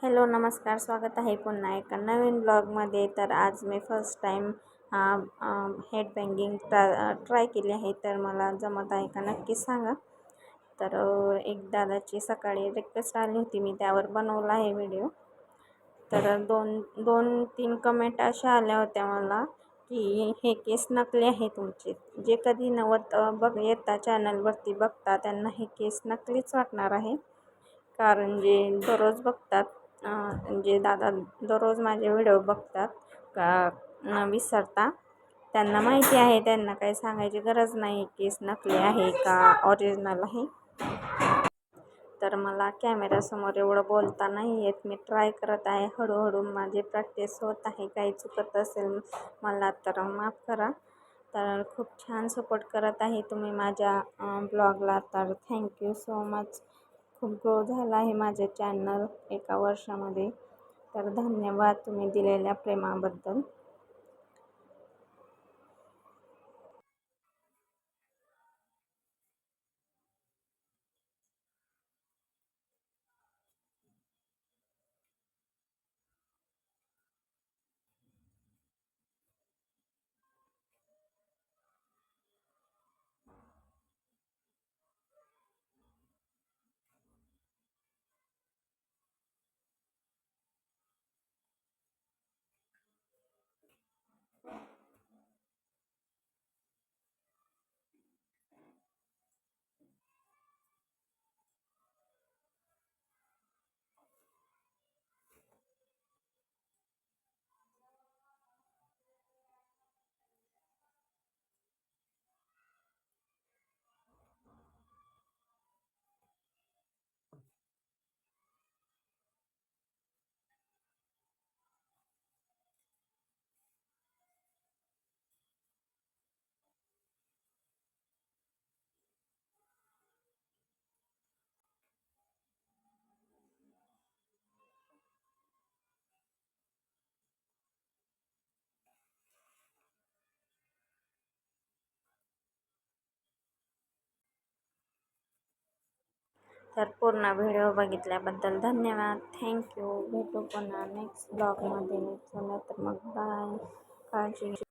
Hello नमस्कार, स्वागत आहे पुन्हा एका नवीन ब्लॉगमध्ये. तर आज मी फर्स्ट टाईम हेड बँगिंग ट्राय केली आहे. तर मला जमत आहे का नक्की सांगा. तर एक दादाची सकाळी रिक्वेस्ट आली होती, मी त्यावर बनवला आहे व्हिडिओ. तर दोन तीन कमेंट अशा आल्या होत्या मला की हे केस नकली आहे तुमचे. जे कधी नवत येता चॅनलवरती बघता त्यांना हे केस नकलीच वाटणार आहे. कारण जे दररोज बघतात, जे दादा दररोज माझे व्हिडिओ बघतात का न विसरता, त्यांना माहिती आहे, त्यांना काही सांगायची गरज नाही केस नकली आहे का ओरिजिनल आहे. तर मला कॅमेऱ्यासमोर एवढं बोलता नाही येत. मी ट्राय करत आहे, हळूहळू माझी प्रॅक्टिस होत आहे. काही चुकत असेल मला तर माफ करा. तर खूप छान सपोर्ट करत आहे तुम्ही माझ्या ब्लॉगला. तर थँक्यू सो मच. खूप ग्रो झाला आहे माझे चॅनल एका वर्षामध्ये. तर धन्यवाद तुम्ही दिलेल्या प्रेमाबद्दल. तर पूर्ण व्हिडिओ बघितल्याबद्दल धन्यवाद. थँक्यू. भेटू पुन्हा नेक्स्ट ब्लॉगमध्ये. चला तर मग बाय. काळजी घ्या.